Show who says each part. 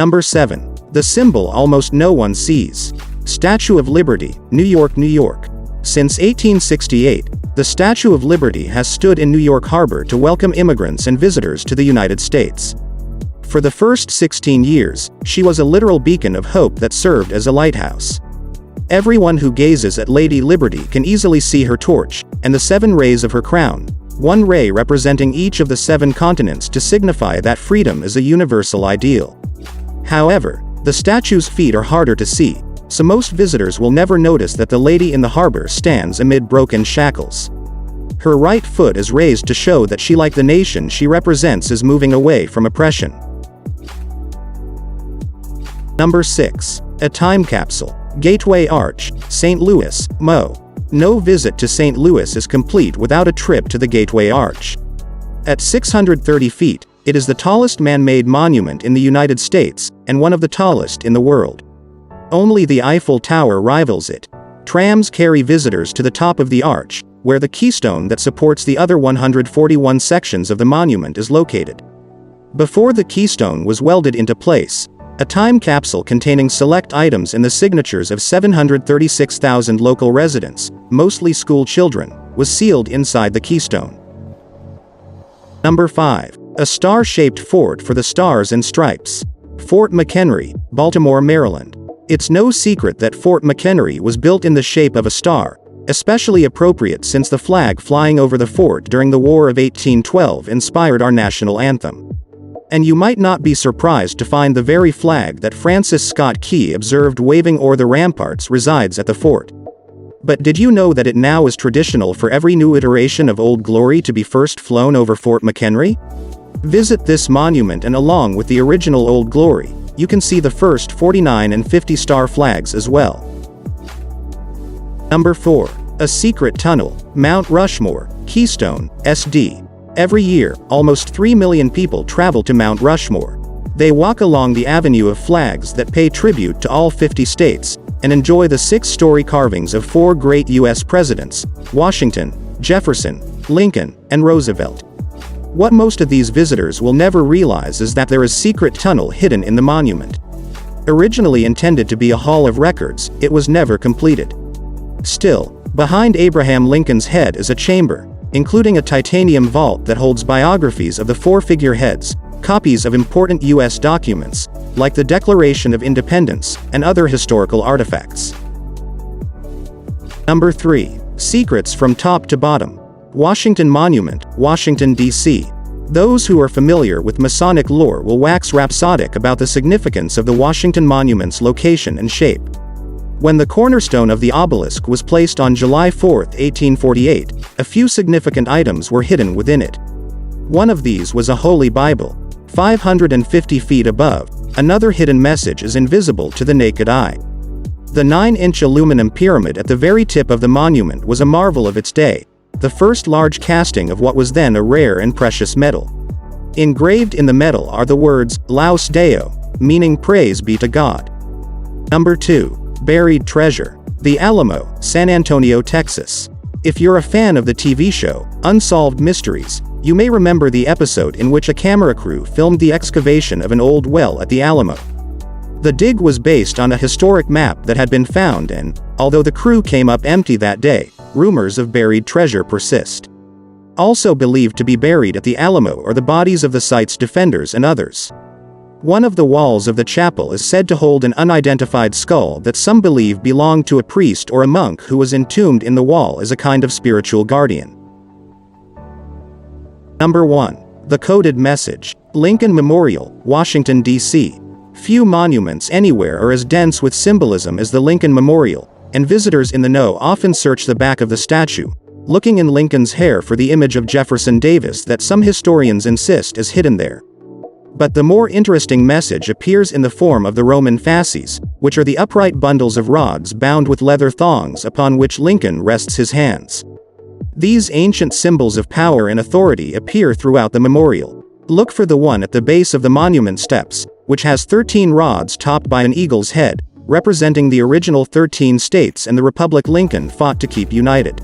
Speaker 1: Number 7. The symbol almost no one sees. Statue of Liberty, New York, New York. Since 1868, the Statue of Liberty has stood in New York Harbor to welcome immigrants and visitors to the United States. For the first 16 years, she was a literal beacon of hope that served as a lighthouse. Everyone who gazes at Lady Liberty can easily see her torch, and the 7 rays of her crown, one ray representing each of the 7 continents to signify that freedom is a universal ideal. However, the statue's feet are harder to see, so most visitors will never notice that the lady in the harbor stands amid broken shackles. Her right foot is raised to show that she, like the nation she represents, is moving away from oppression. Number 6. A time capsule. Gateway Arch, St. Louis, Mo. No visit to St. Louis is complete without a trip to the Gateway Arch. At 630 feet, it is the tallest man-made monument in the United States, and one of the tallest in the world. Only the Eiffel Tower rivals it. Trams carry visitors to the top of the arch, where the keystone that supports the other 141 sections of the monument is located. Before the keystone was welded into place, a time capsule containing select items and the signatures of 736,000 local residents, mostly school children, was sealed inside the keystone. Number 5. A star-shaped fort for the Stars and Stripes. Fort McHenry, Baltimore, Maryland. It's no secret that Fort McHenry was built in the shape of a star, especially appropriate since the flag flying over the fort during the War of 1812 inspired our national anthem. And you might not be surprised to find the very flag that Francis Scott Key observed waving o'er the ramparts resides at the fort. But did you know that it now is traditional for every new iteration of Old Glory to be first flown over Fort McHenry? Visit this monument, and along with the original Old Glory, you can see the first 49 and 50 star flags as well. Number 4. A secret tunnel, Mount Rushmore, Keystone, SD. Every year, almost 3 million people travel to Mount Rushmore. They walk along the avenue of flags that pay tribute to all 50 states, and enjoy the 6-story carvings of 4 great U.S. presidents: Washington, Jefferson, Lincoln, and Roosevelt. What most of these visitors will never realize is that there is a secret tunnel hidden in the monument. Originally intended to be a hall of records, it was never completed. Still, behind Abraham Lincoln's head is a chamber, including a titanium vault that holds biographies of the 4 figureheads, copies of important U.S. documents, like the Declaration of Independence, and other historical artifacts. Number 3. Secrets from top to bottom. Washington Monument, Washington, D.C. Those who are familiar with Masonic lore will wax rhapsodic about the significance of the Washington Monument's location and shape. When the cornerstone of the obelisk was placed on July 4, 1848, a few significant items were hidden within it. One of these was a Holy Bible. 550 feet above, another hidden message is invisible to the naked eye. The 9-inch aluminum pyramid at the very tip of the monument was a marvel of its day, the first large casting of what was then a rare and precious metal. Engraved in the metal are the words, Laus Deo, meaning praise be to God. Number 2. Buried treasure. The Alamo, San Antonio, Texas. If you're a fan of the TV show, Unsolved Mysteries, you may remember the episode in which a camera crew filmed the excavation of an old well at the Alamo. The dig was based on a historic map that had been found, and, although the crew came up empty that day, rumors of buried treasure persist. Also believed to be buried at the Alamo are the bodies of the site's defenders and others. One of the walls of the chapel is said to hold an unidentified skull that some believe belonged to a priest or a monk who was entombed in the wall as a kind of spiritual guardian. Number 1. The Coded Message. Lincoln Memorial, Washington, D.C. Few monuments anywhere are as dense with symbolism as the Lincoln Memorial, and visitors in the know often search the back of the statue, looking in Lincoln's hair for the image of Jefferson Davis that some historians insist is hidden there. But the more interesting message appears in the form of the Roman fasces, which are the upright bundles of rods bound with leather thongs upon which Lincoln rests his hands. These ancient symbols of power and authority appear throughout the memorial. Look for the one at the base of the monument steps, which has 13 rods topped by an eagle's head, representing the original 13 states and the republic Lincoln fought to keep united.